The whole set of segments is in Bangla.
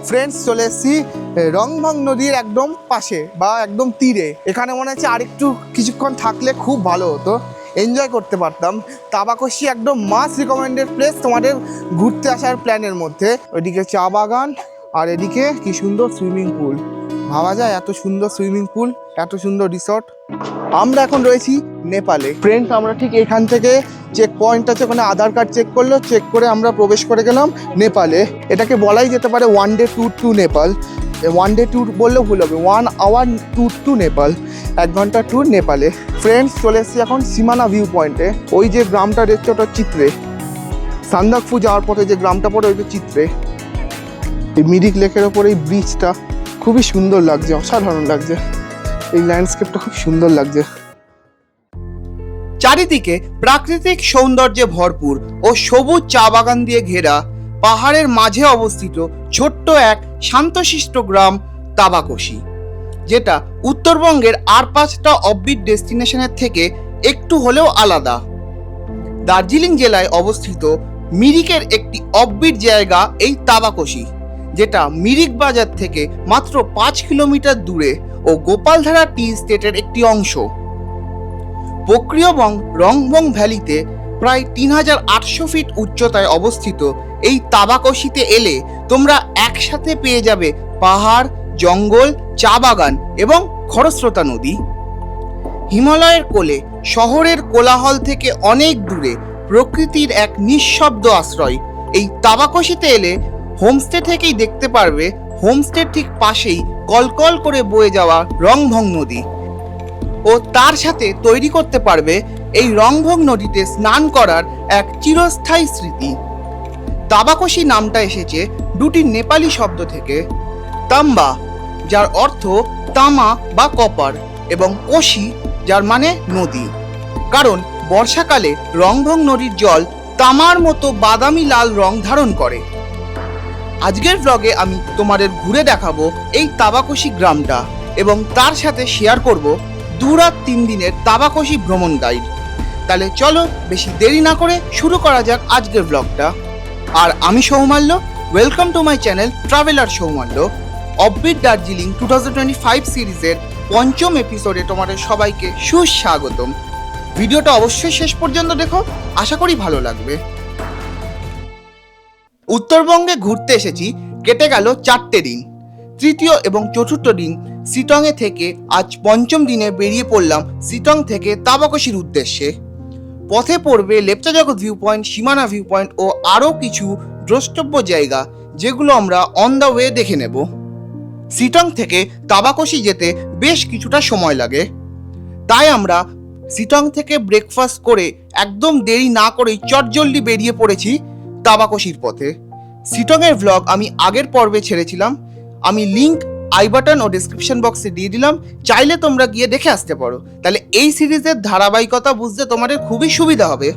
ফ্রেন্ডস চলে এসেছি রংভং নদীর একদম পাশে বা একদম তীরে। এখানে মনে হচ্ছে আরেকটু কিছুক্ষণ থাকলে খুব ভালো হতো, এনজয় করতে পারতাম। তাবাকশি একদম মাস্ট রিকমেন্ডেড প্লেস তোমাদের ঘুরতে আসার প্ল্যানের মধ্যে। ওইদিকে চা বাগান আর এদিকে কি সুন্দর সুইমিং পুল। ভাবা যায় এত সুন্দর সুইমিং পুল, এত সুন্দর রিসর্ট। আমরা এখন রয়েছি নেপালে। ফ্রেন্ডস আমরা ঠিক এখান থেকে চেক পয়েন্ট আছে, ওখানে আধার কার্ড চেক করলো, চেক করে আমরা প্রবেশ করে গেলাম নেপালে। এটাকে বলাই যেতে পারে one day tour to Nepal. One day tour বললেও ভুল হবে, 1 আওয়ার ট্যুর টু নেপাল, 1 ঘন্টা ট্যুর নেপালে। ফ্রেন্ডস চলে এসেছি এখন সীমানা ভিউ পয়েন্টে। ওই যে গ্রামটা দেখছো ওটা চিত্রে, সান্দাকফু যাওয়ার পথে যে গ্রামটা পড়ে ওই যে চিত্রে। এই মিরিক লেকের ওপরে এই ব্রিজটা খুবই সুন্দর লাগছে, অসাধারণ লাগছে। এই ল্যান্ডস্কেপটা খুব সুন্দর লাগছে। চারিদিকে প্রাকৃতিক সৌন্দর্যে ভরপুর ও সবুজ চা বাগান দিয়ে ঘেরা পাহাড়ের মাঝে অবস্থিত ছোট্ট এক শান্তশিষ্ট গ্রাম তাবাকশি, যেটা উত্তরবঙ্গের আর 5টা অফবিট ডেস্টিনেশনের থেকে একটু হলেও আলাদা। দার্জিলিং জেলায় অবস্থিত মিরিকের একটি অফবিট জায়গা এই তাবাকশি, যেটা মিরিক বাজার থেকে মাত্র 5 কিলোমিটার দূরে ও গোপালধারা টি স্টেটের একটি অংশ। বক্রিয়বং রংভং ভ্যালিতে প্রায় 3800 ফিট উচ্চতায় অবস্থিত এই তাবাকশিতে এলে তোমরা একসাথে পেয়ে যাবে পাহাড়, জঙ্গল, চা বাগান এবং খরস্রোতা নদী। হিমালয়ের কোলে শহরের কোলাহল থেকে অনেক দূরে প্রকৃতির এক নিঃশব্দ আশ্রয়। এই তাবাকশিতে এলে হোমস্টে থেকেই দেখতে পারবে হোমস্টের ঠিক পাশেই কলকল করে বয়ে যাওয়া রংভং নদী, ও তার সাথে তৈরি করতে পারবে এই রংভং নদীতে স্নান করার এক চিরস্থায়ী স্মৃতি। তাবাকশি নামটা এসেছে দুটি নেপালি শব্দ থেকে, তাম্বা যার অর্থ তামা বা কপার এবং কোশি যার মানে নদী, কারণ বর্ষাকালে রংভং নদীর জল তামার মতো বাদামি লাল রং ধারণ করে। আজকের ব্লগে আমি তোমাদের ঘুরে দেখাবো এই তাবাকশি গ্রামটা এবং তার সাথে শেয়ার করব 2 রাত 3 দিনের তাবাকশি ভ্রমণ গাইড। তাহলে চলো বেশি দেরি না করে শুরু করা যাক আজকের ব্লগটা। আর আমি Soumalya, welcome to my channel traveller Soumalya. Offbeat Darjeeling 2025 সিরিজের 5ম এপিসোডে তোমাদের সবাইকে সুস্বাগতম। ভিডিওটা অবশ্যই শেষ পর্যন্ত দেখো, আশা করি ভালো লাগবে। উত্তরবঙ্গে ঘুরতে এসেছি, কেটে গেল 4টে দিন। তৃতীয় এবং চতুর্থ দিন শিটংয়ে থেকে আজ 5ম দিনে বেরিয়ে পড়লাম শিটং থেকে তাবাকশির উদ্দেশ্যে। পথে পড়বে লেপচা জগৎ ভিউ পয়েন্ট, সীমানা ভিউ পয়েন্ট ও আরও কিছু দ্রষ্টব্য জায়গা, যেগুলো আমরা অন দ্য ওয়ে দেখে নেব। শিটং থেকে তাবাকশি যেতে বেশ কিছুটা সময় লাগে, তাই আমরা শিটং থেকে ব্রেকফাস্ট করে একদম দেরি না করেই চটজলদি বেরিয়ে পড়েছি তাবাকশির পথে। শিটংয়ের ভ্লগ আমি আগের পর্বে ছেড়েছিলাম, আমি লিঙ্ক আই বাটন ও ডেসক্রিপশন বক্সে দিয়ে দিলাম, চাইলে তোমরা গিয়ে দেখে আসতে পারো। তাহলে এই সিরিজের ধারাবাহিকতা বুঝতে তোমাদের খুবই সুবিধা হবে।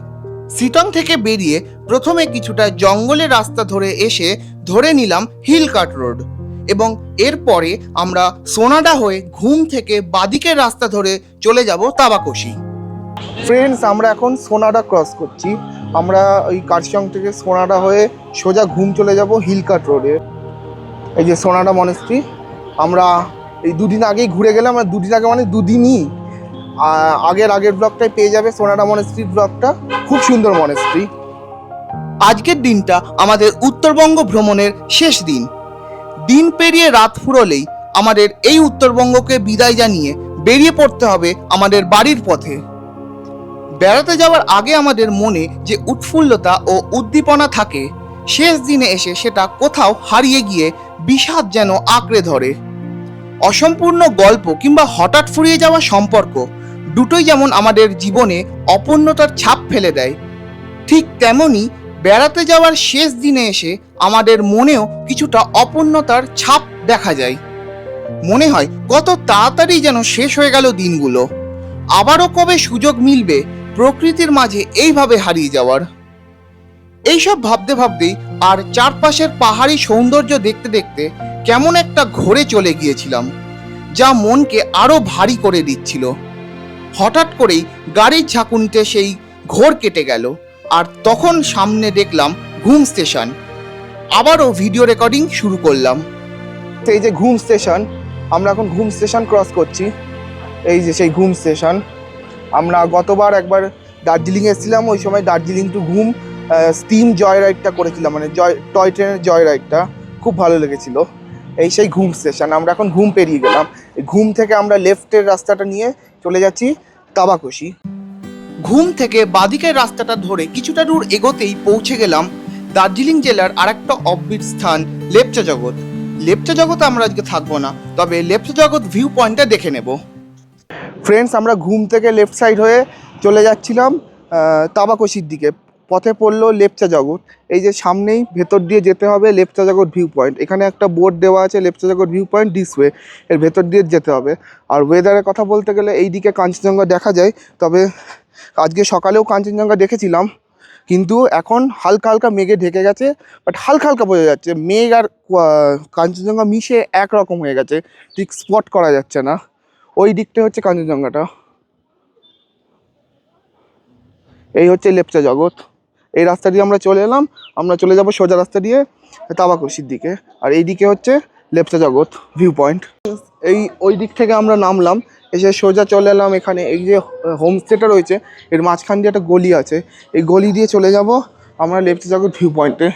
শিটং থেকে বেরিয়ে প্রথমে কিছুটা জঙ্গলের রাস্তা ধরে এসে ধরে নিলাম হিল কাট রোড, এবং এরপরে আমরা সোনাডা হয়ে ঘুম থেকে বাদিকের রাস্তা ধরে চলে যাব তাবাকশি। ফ্রেন্ডস আমরা এখন সোনাডা ক্রস করছি। আমরা ওই কার্শিয়ং থেকে সোনাডা হয়ে সোজা ঘুম চলে যাব হিল কাট রোডে। এই যে সোনাডা মনেস্ট্রি, আমরা এই 2 দিন আগেই ঘুরে গেলাম। আর 2 দিন আগে মানে 2 দিনই, আগের ব্লগটাই পেয়ে যাবে সোনাডা মনেস্ট্রির ব্লগটা। খুব সুন্দর মনেস্ট্রি। আজকের দিনটা আমাদের উত্তরবঙ্গ ভ্রমণের শেষ দিন। দিন পেরিয়ে রাত ফুরলেই আমাদের এই উত্তরবঙ্গকে বিদায় জানিয়ে বেরিয়ে পড়তে হবে আমাদের বাড়ির পথে। বেড়াতে যাওয়ার আগে আমাদের মনে যে উৎফুল্লতা ও উদ্দীপনা থাকে, শেষ দিনে এসে সেটা কোথাও হারিয়ে গিয়ে বিষাদ যেন আঁকড়ে ধরে। অসম্পূর্ণ গল্প কিংবা হঠাৎ ফুরিয়ে যাওয়া সম্পর্ক দুটোই যেমন আমাদের জীবনে অপূর্ণতার ছাপ ফেলে দেয়, ঠিক তেমনি বেড়াতে যাওয়ার শেষ দিনে এসে আমাদের মনেও কিছুটা অপূর্ণতার ছাপ দেখা যায়। মনে হয় কত তাড়াতাড়ি যেন শেষ হয়ে গেল দিনগুলো, আবারও কবে সুযোগ মিলবে প্রকৃতির মাঝে এইভাবে হারিয়ে যাওয়ার। এইসব ভাবতে ভাবতেই আর চারপাশের পাহাড়ি সৌন্দর্য দেখতে দেখতে কেমন একটা ঘোরে চলে গিয়েছিলাম, যা মনকে আরো ভারী করে দিচ্ছিল। হঠাৎ করেই গাড়ির ঝাঁকুনিতে সেই ঘোর কেটে গেল, আর তখন সামনে দেখলাম ঘুম স্টেশন। আবারও ভিডিও রেকর্ডিং শুরু করলাম। এই যে ঘুম স্টেশন, আমরা এখন ঘুম স্টেশন ক্রস করছি। এই যে সেই ঘুম স্টেশন। আমরা গতবার একবার দার্জিলিং এসেছিলাম, ওই সময় দার্জিলিং টু ঘুম স্টিম জয় রাইডটা করেছিলাম, মানে টয় ট্রেনের জয় রাইডটা খুব ভালো লেগেছিল। এই সেই ঘুম স্টেশন, আমরা এখন ঘুম পেরিয়ে গেলাম। ঘুম থেকে আমরা লেফটের রাস্তাটা নিয়ে চলে যাচ্ছি তাবাকশি। ঘুম থেকে বাদিকের রাস্তাটা ধরে কিছুটা দূর এগোতেই পৌঁছে গেলাম দার্জিলিং জেলার আরেকটা অব্বিট স্থান লেপচা জগৎ। লেপচা জগৎ আমরা আজকে থাকবো না, তবে লেপচা জগৎ ভিউ পয়েন্টটা দেখে নেব। ফ্রেন্ডস, আমরা ঘুম থেকে লেফট সাইড হয়ে চলে যাচ্ছিলাম তাবাকশির দিকে। পথে পড়লো লেপচা জগৎ। এই যে সামনেই ভেতর দিয়ে যেতে হবে লেপচা জগৎ ভিউ পয়েন্ট। এখানে একটা বোর্ড দেওয়া আছে লেপচা জগৎ ভিউ পয়েন্ট দিস ওয়ে, এর ভেতর দিয়ে যেতে হবে। আর ওয়েদারের কথা বলতে গেলে এই দিকে কাঞ্চনজঙ্ঘা দেখা যায়, তবে আজকে সকালেও কাঞ্চনজঙ্ঘা দেখেছিলাম, কিন্তু এখন হালকা হালকা মেঘে ঢেকে গেছে। বাট হালকা হালকা বোঝা যাচ্ছে মেঘ আর কাঞ্চনজঙ্ঘা মিশে একরকম হয়ে গেছে, ঠিক স্পট করা যাচ্ছে না। ওই দিকটা হচ্ছে কাঞ্চনজঙ্ঘাটা, এই হচ্ছে লেপচা জগৎ। এই রাস্তা দিয়ে আমরা চলে এলাম, আমরা চলে যাব সোজা রাস্তা দিয়ে তাবাকশির দিকে। আর এই দিকে হচ্ছে লেপচা জগৎ ভিউ পয়েন্ট। এই ওই দিক থেকে আমরা নামলাম, এসে সোজা চলে এলাম এখানে। এই যে হোমস্টেটা রয়েছে এর মাঝখান দিয়ে একটা গলি আছে, এই গলি দিয়ে চলে যাব আমরা লেপচা জগৎ ভিউ পয়েন্টে।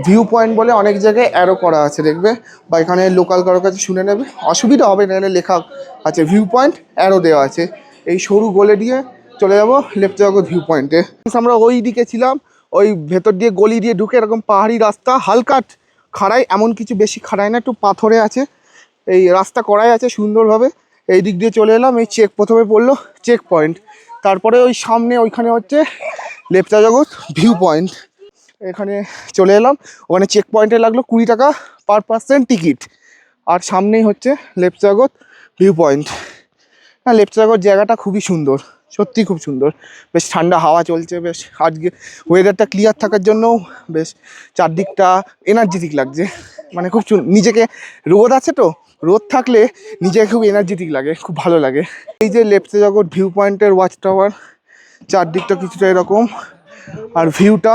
ভিউ পয়েন্ট বলে অনেক জায়গায় অ্যারো করা আছে দেখবে, বা এখানে লোকাল কারোর কাছে শুনে নেবে, অসুবিধা হবে না। এখানে লেখা আছে ভিউ পয়েন্ট, অ্যারো দেওয়া আছে। এই সরু গলে দিয়ে চলে যাব লেপচা জগৎ ভিউ পয়েন্টে। আমরা ওই দিকে ছিলাম, ওই ভেতর দিয়ে গলি দিয়ে ঢুকে এরকম পাহাড়ি রাস্তা, হালকা খাড়াই, এমন কিছু বেশি খাড়াই না, একটু পাথরে আছে। এই রাস্তা করাই আছে সুন্দরভাবে। এই দিক দিয়ে চলে এলাম, এই প্রথমে পড়লো চেক পয়েন্ট, তারপরে ওই সামনে ওইখানে হচ্ছে লেপচা জগৎ ভিউ পয়েন্ট। এখানে চলে এলাম, ওখানে চেক পয়েন্টে লাগলো 20 টাকা পার পার্সন টিকিট। আর সামনেই হচ্ছে লেপচা জগৎ ভিউ পয়েন্ট। হ্যাঁ, লেপচা জগৎ জায়গাটা খুবই সুন্দর, সত্যি খুব সুন্দর। বেশ ঠান্ডা হাওয়া চলছে, বেশ আজকে ওয়েদারটা ক্লিয়ার থাকার জন্য বেশ চারদিকটা এনার্জেটিক লাগছে, মানে খুব নিজেকে, রোদ আছে তো, রোদ থাকলে নিজেকে খুব এনার্জেটিক লাগে, খুব ভালো লাগে। এই যে লেপচা জগৎ ভিউ পয়েন্টের ওয়াচ টাওয়ার, চারদিকটা কিছুটা এরকম, আর ভিউটা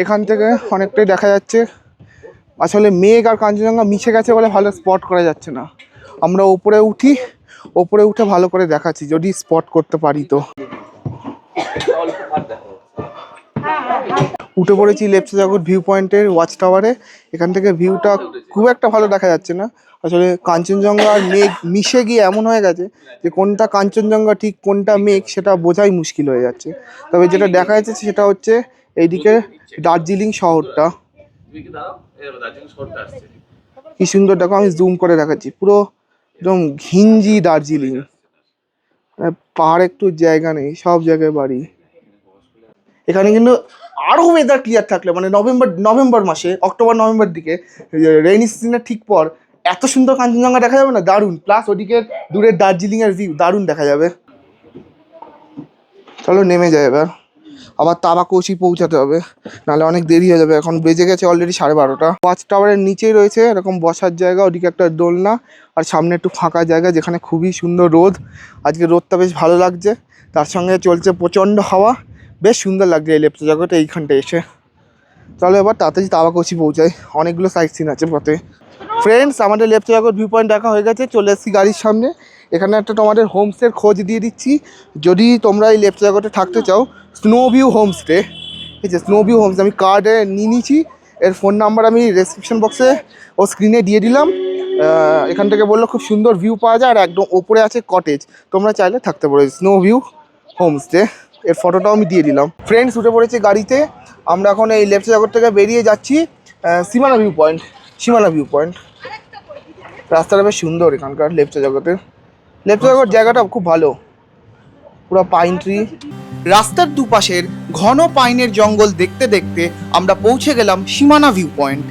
এখান থেকে অনেকটাই দেখা যাচ্ছে। আসলে মেঘ আর কাঞ্চনজঙ্ঘা মিশে গেছে বলে ভালো স্পট করা যাচ্ছে না। আমরা ওপরে উঠি, ওপরে উঠে ভালো করে দেখাচ্ছি যদি স্পট করতে পারি। তো উঠে পড়েছি লেপচা জগৎ ভিউ পয়েন্টের ওয়াচ টাওয়ারে। এখান থেকে ভিউটা খুব একটা ভালো দেখা যাচ্ছে না, আসলে কাঞ্চনজঙ্ঘা আর মেঘ মিশে গিয়ে এমন হয়ে গেছে যে কোনটা কাঞ্চনজঙ্ঘা ঠিক কোনটা মেঘ সেটা বোঝাই মুশকিল হয়ে যাচ্ছে। তবে যেটা দেখা যাচ্ছে সেটা হচ্ছে এইদিকে দার্জিলিং শহরটা কি সুন্দর, দেখো আমি জুম করে দেখাচ্ছি, পুরো একদম ঘিঞ্জি দার্জিলিং। পাহাড় একটু জায়গা নেই, সব জায়গায় বাড়ি। এখানে কিন্তু আরও ওয়েদার ক্লিয়ার থাকলে, মানে নভেম্বর মাসে, অক্টোবর নভেম্বর দিকে রেইনি সিজনের ঠিক পর এত সুন্দর কাঞ্চনজঙ্ঘা দেখা যাবে না, দারুণ। প্লাস ওদিকে দূরের দার্জিলিংয়ের ভিউ দারুণ দেখা যাবে। চলো নেমে যায় এবার, আবার তাবাকশি পৌঁছাতে হবে, নাহলে অনেক দেরি হয়ে যাবে। এখন বেজে গেছে অলরেডি 12:30। ওয়াচ টাওয়ারের নিচেই রয়েছে এরকম বসার জায়গা, ওদিকে একটা দোলনা, আর সামনে একটু ফাঁকা জায়গা যেখানে খুবই সুন্দর রোদ। আজকে রোদটা বেশ ভালো লাগছে, তার সঙ্গে চলছে প্রচণ্ড হাওয়া, বেশ সুন্দর লাগছে এই লেপচা জগতে এইখানটা এসে। চলো এবার তাড়াতাড়ি তাবাকশি পৌঁছাই, অনেকগুলো সাইট সিন আছে পথে। ফ্রেন্ডস, আমাদের লেপচা জগৎ ভিউ পয়েন্ট দেখা হয়ে গেছে, চলে এসেছি গাড়ির সামনে। এখানে একটা তোমাদের হোমস্টের খোঁজ দিয়ে দিচ্ছি, যদি তোমরা এই লেপচা জগতে থাকতে চাও। স্নো ভিউ হোমস্টে, ঠিক আছে, স্নো ভিউ হোমস্টে আমি কার্ডে নিয়ে নিয়েছি। এর ফোন নাম্বার আমি ডেসক্রিপশন বক্সে ও স্ক্রিনে দিয়ে দিলাম। এখান থেকে বললো খুব সুন্দর ভিউ পাওয়া যায়, আর একদম ওপরে আছে কটেজ, তোমরা চাইলে থাকতে পারো। স্নো ভিউ হোমস্টে, এর ফটোটাও আমি দিয়ে দিলাম। ফ্রেন্ডস, উঠে পড়েছি গাড়িতে, আমরা এখন এই লেপচা জগৎ থেকে বেরিয়ে যাচ্ছি সীমানা ভিউ পয়েন্ট। সীমানা ভিউ পয়েন্ট রাস্তাটা বেশ সুন্দর এখানকার লেপচা জগতের। লেপচা জগৎ জায়গাটা খুব ভালো, পুরো পাইন ট্রি। রাস্তার দুপাশের ঘন পাইনের জঙ্গল দেখতে দেখতে আমরা পৌঁছে গেলাম সীমানা ভিউ পয়েন্ট।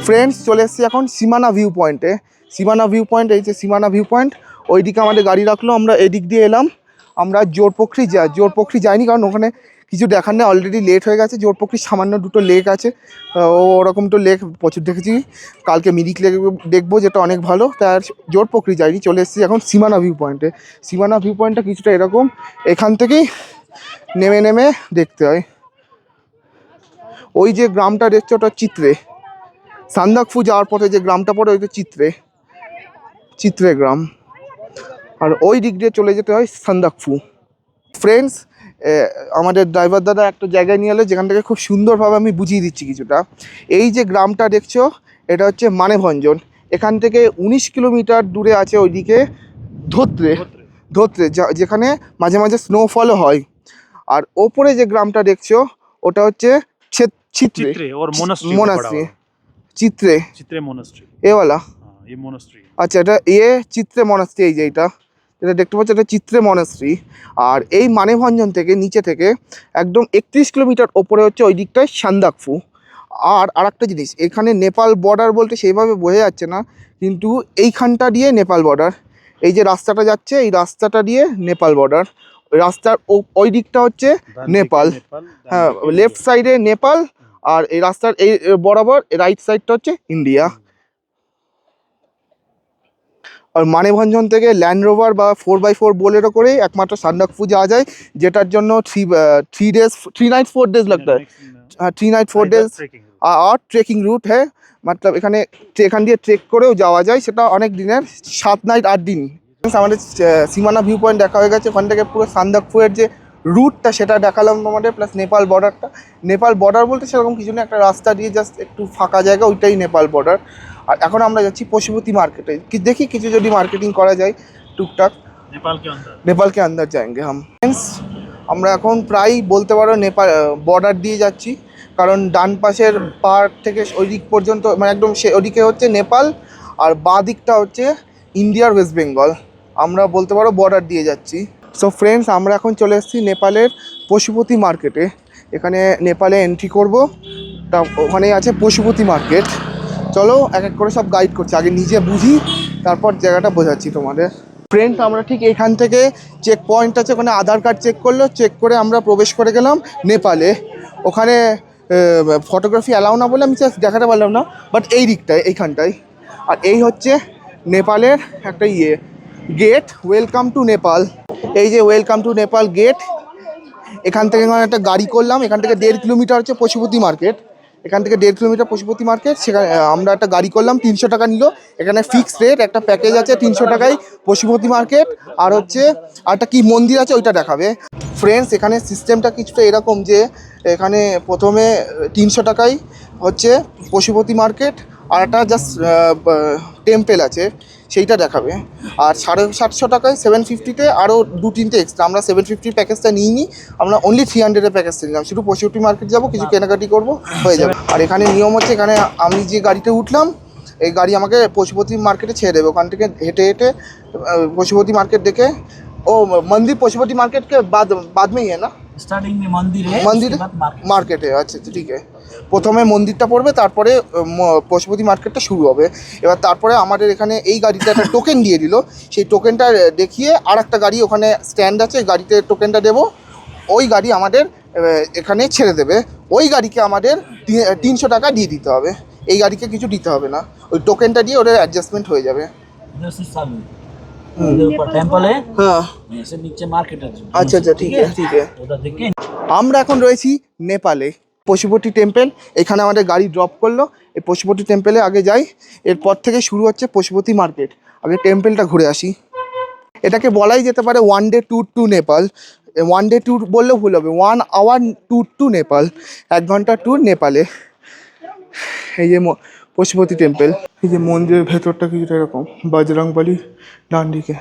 ফ্রেন্ডস, চলে এসেছি এখন সীমানা ভিউ পয়েন্টে। সীমানা ভিউ পয়েন্ট, এই যে সীমানা ভিউ পয়েন্ট, ওইদিকে আমাদের গাড়ি রাখলো, আমরা এদিক দিয়ে এলাম। আমরা জোরপোখরি যাইনি, কারণ ওখানে কিছু দেখার নেই, অলরেডি লেট হয়ে গেছে। জোরপোখরির সামান্য দুটো লেক আছে, ওরকম তো লেক প্রচুর দেখেছি। কালকে মিরিক লেক দেখবো, যেটা অনেক ভালো। তার জোরপোখরি যাইনি, চলে এসেছি এখন সীমানা ভিউ পয়েন্টে। সীমানা ভিউ পয়েন্টটা কিছুটা এরকম, এখান থেকেই নেমে নেমে দেখতে হয়। ওই যে গ্রামটা দেখছো ওটা চিত্রে, সান্দাকফু যাওয়ার পথে যে গ্রামটা পড়ে ওইটা চিত্রে গ্রাম, আর ওই দিক দিয়ে চলে যেতে হয় সান্দাকফু। ফ্রেন্ডস, আমাদের ড্রাইভার দাদা একটা জায়গায় নিয়ে এলো যেখান থেকে খুব সুন্দরভাবে আমি বুঝিয়ে দিচ্ছি কিছুটা। এই যে গ্রামটা দেখছো এটা হচ্ছে মানেভঞ্জন। এখান থেকে 19 কিলোমিটার দূরে আছে ওইদিকে ধোত্রে যেখানে মাঝে মাঝে স্নোফলও হয়। আর ওপরে যে গ্রামটা দেখছো ওটা হচ্ছে চিত্রে মোনাস্ট্রি। চিত্রে মোনাস্ট্রি এওয়ালা, আচ্ছা এটা চিত্রে মোনাস্ট্রি। এই যে যেটা দেখতে পাচ্ছ এটা চিত্রে মনাস্ট্রি। আর এই মানেভঞ্জন থেকে নিচে থেকে একদম 31 কিলোমিটার ওপরে হচ্ছে ওই দিকটায় সান্দাকফু। আর আরেকটা জিনিস, এখানে নেপাল বর্ডার বলতে সেইভাবে বোঝা যাচ্ছে না, কিন্তু এইখানটা দিয়ে নেপাল বর্ডার। এই যে রাস্তাটা যাচ্ছে এই রাস্তাটা দিয়ে নেপাল বর্ডার। রাস্তার ওই দিকটা হচ্ছে নেপাল, হ্যাঁ লেফট সাইডে নেপাল, আর এই রাস্তার এই বরাবর রাইট সাইডটা হচ্ছে ইন্ডিয়া। আর মানেভঞ্জন থেকে ল্যান্ড রোভার বা 4x4 বোলেরো করে একমাত্র সান্দাকফু যাওয়া যায়, যেটার জন্য 3 नाइट 4 डेज लगता है। 3 नाइट 4 डेज और ट्रेकिंग रूट है, मतलब এখান দিয়ে ট্রেক করেও যাওয়া যায়, সেটা অনেক দিনের 7 नाइट 8 दिन। আমাদের সীমানা ভিউ পয়েন্ট দেখা হয়ে গেছে, ওখান থেকে পুরো সান্দাকফুয়ের যে রুটটা সেটা দেখালাম তোমাদের, প্লাস নেপাল বর্ডারটা। নেপাল বর্ডার বলতে সেরকম কিছু না, একটা রাস্তা দিয়ে জাস্ট একটু ফাঁকা জায়গা, ওইটাই নেপাল বর্ডার। আর এখন আমরা যাচ্ছি পশুপতি মার্কেটে, দেখি কিছু যদি মার্কেটিং করা যায় টুকটাক। নেপাল কে আন্দার যাएंगे हम। আমরা এখন প্রায় বলতে পারো নেপাল বর্ডার দিয়ে যাচ্ছি, কারণ ডান পাশের পাহাড় থেকে ওই দিক পর্যন্ত মানে একদম ওদিকে হচ্ছে নেপাল, আর বাঁ দিকটা হচ্ছে ইন্ডিয়ার ওয়েস্ট বেঙ্গল। আমরা বলতে পারো বর্ডার দিয়ে যাচ্ছি। সো ফ্রেন্ডস, আমরা এখন চলে এসেছি নেপালের পশুপতি মার্কেটে। এখানে নেপালে এন্ট্রি করব, তা ওখানেই আছে পশুপতি মার্কেট। চলো এক এক করে সব গাইড করছি, আগে নিজে বুঝি তারপর জায়গাটা বোঝাচ্ছি তোমাদের। ফ্রেন্ডস, আমরা ঠিক এখান থেকে চেক পয়েন্ট আছে, ওখানে আধার কার্ড চেক করলো, চেক করে আমরা প্রবেশ করে গেলাম নেপালে। ওখানে ফটোগ্রাফি অ্যালাউ না বলে আমি জাস্ট দেখাতে পারলাম না, বাট এই দিকটায় এইখানটায়। আর এই হচ্ছে নেপালের একটা গেট, ওয়েলকাম টু নেপাল। এই যে ওয়েলকাম টু নেপাল গেট। এখান থেকে একটা গাড়ি করলাম, এখান থেকে 1.5 কিলোমিটার হচ্ছে পশুপতি মার্কেট। এখান থেকে 1.5 কিলোমিটার পশুপতি মার্কেট, সেখানে আমরা একটা গাড়ি করলাম, 300 টাকা নিল। এখানে ফিক্সড রেট, একটা প্যাকেজ আছে 300 টাকায় পশুপতি মার্কেট। আর হচ্ছে একটা কি মন্দির আছে ওইটা দেখাবে। ফ্রেন্ডস, এখানে সিস্টেমটা কিছুটা এরকম যে এখানে প্রথমে 300 টাকায় হচ্ছে পশুপতি মার্কেট, আর একটা জাস্ট টেম্পেল আছে সেইটা দেখাবে। আর 750 টাকায় 750-তে আরও 2-3টে এক্সট্রা। আমরা 750 প্যাকেজটা নিইনি, আমরা অনলি 300-এর প্যাকেজটা নিলাম। শুধু পশুপতি মার্কেট যাবো, কিছু কেনাকাটি করবো, হয়ে যাবে। আর এখানে নিয়ম হচ্ছে, এখানে আমি যে গাড়িতে উঠলাম এই গাড়ি আমাকে পশুপতি মার্কেটে ছেড়ে দেবে। ওখান থেকে হেঁটে হেঁটে পশুপতি মার্কেট দেখে, ও মন্দির পশুপতি মার্কেট কে बाद में ही है ना? स्टार्टिंग में मंदिर है, मंदिर मार्केट है। अच्छा ठीक है, প্রথমে মন্দিরটা পড়বে, তারপরে পশুপতি মার্কেটটা শুরু হবে। এবার তারপরে আমাদের এখানে এই গাড়িতে একটা টোকেন দিয়ে দিল, সেই টোকেনটা দেখিয়ে আর একটা গাড়ি ওখানে স্ট্যান্ড আছে, গাড়িতে টোকেনটা দেবো, ওই গাড়ি আমাদের এখানে ছেড়ে দেবে। ওই গাড়িকে আমাদের 300 টাকা দিয়ে দিতে হবে, এই গাড়িকে কিছু দিতে হবে না, ওই টোকেনটা দিয়ে ওদের অ্যাডজাস্টমেন্ট হয়ে যাবে। टेम्पल है, हाँ ऐसे नीचे मार्केट है। अच्छा अच्छा ठीक है ठीक है। उधर देख के আমরা এখন রয়েছি নেপালে, পশুপতি টেম্পল। এখানে আমাদের গাড়ি ড্রপ করলো, এই পশুপতি টেম্পলে আগে যাই, এরপর থেকে শুরু হচ্ছে পশুপতি মার্কেট। আগে টেম্পলটা ঘুরে আসি। এটাকে বলাই যেতে পারে 1 day tour to Nepal. 1 day tour বললেও ভুল হবে, 1 আওয়ার ট্যুর টু নেপাল, 1 ঘন্টা ট্যুর নেপালে। এই যে পশুপতি টেম্পল, এই যে মন্দিরের ভেতরটা কিছুটা এরকম, বজরংবলী ডান দিকে।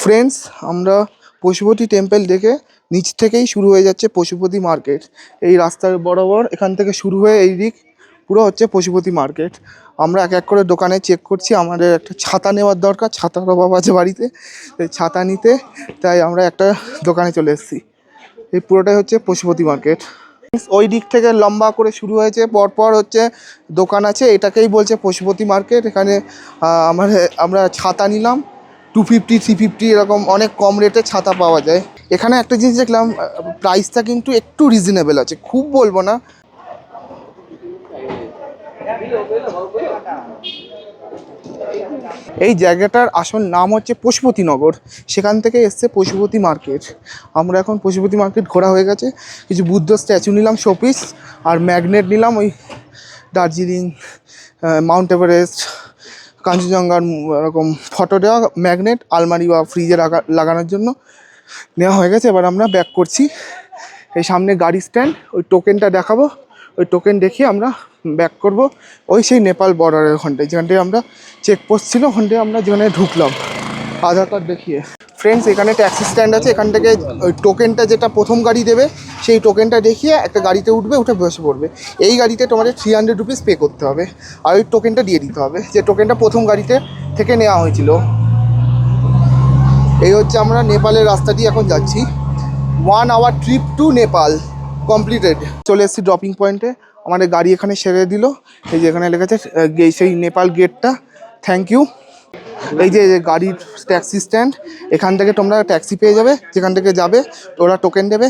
ফ্রেন্ডস, আমরা পশুপতি টেম্পল দেখে নিচ থেকেই শুরু হয়ে যাচ্ছে পশুপতি মার্কেট। এই রাস্তার বরাবর এখান থেকে শুরু হয়ে এই দিক পুরো হচ্ছে পশুপতি মার্কেট। আমরা এক এক করে দোকানে চেক করছি, আমাদের একটা ছাতা নেওয়ার দরকার, ছাতার অভাব আছে বাড়িতে, তাই ছাতা নিতে, তাই আমরা একটা দোকানে চলে এসেছি। এই পুরোটাই হচ্ছে পশুপতি মার্কেট। ওই দিক থেকে লম্বা করে শুরু হয়েছে, পরপর হচ্ছে দোকান আছে, এটাকেই বলছে পশুপতি মার্কেট। এখানে আমরা ছাতা নিলাম, 250 350 এরকম অনেক কম রেটে ছাতা পাওয়া যায়। এখানে একটা জিনিস দেখলাম, প্রাইসটা কিন্তু একটু রিজনেবল আছে, খুব বলবো না। এই জায়গাটার আসল নাম হচ্ছে পশুপতিনগর, সেখান থেকে এসছে পশুপতি মার্কেট। আমরা এখন পশুপতি মার্কেট ঘোরা হয়ে গেছে, কিছু বুদ্ধ স্ট্যাচু নিলাম শোপিস, আর ম্যাগনেট নিলাম ওই দার্জিলিং, মাউন্ট এভারেস্ট, কাঞ্চনজঙ্ঘার এরকম ফটো দেওয়া ম্যাগনেট আলমারি বা ফ্রিজে লাগানোর জন্য নেওয়া হয়ে গেছে। এবার আমরা ব্যাক করছি। এই সামনে গাড়ি স্ট্যান্ড, ওই টোকেনটা দেখাবো, ওই টোকেন দেখিয়ে আমরা ব্যাক করব ওই সেই নেপাল বর্ডারের ওখানটায়, যেখানটায় আমরা চেকপোস্ট ছিল ওখানটায় আমরা যেখানে ঢুকলাম আধার কার্ড দেখিয়ে। ফ্রেন্ডস, এখানে ট্যাক্সি স্ট্যান্ড আছে, এখান থেকে ওই টোকেনটা যেটা প্রথম গাড়ি দেবে সেই টোকেনটা দেখিয়ে একটা গাড়িতে উঠবে, উঠে বসে পড়বে। এই গাড়িতে তোমাদের 300 রুপিস পে করতে হবে, আর ওই টোকেনটা দিয়ে দিতে হবে, যে টোকেনটা প্রথম গাড়িতে থেকে নেওয়া হয়েছিল। এই হচ্ছে আমরা নেপালের রাস্তা দিয়ে এখন যাচ্ছি। 1 hour trip to Nepal completed. চলে এসেছি ড্রপিং পয়েন্টে, আমাদের গাড়ি এখানে সেরে দিল। এই যে এখানে লেখা আছে সেই নেপাল গেটটা, থ্যাংক ইউ। এই যে গাড়ির ট্যাক্সি স্ট্যান্ড, এখান থেকে তোমরা ট্যাক্সি পেয়ে যাবে, যেখান থেকে যাবে ওরা টোকেন দেবে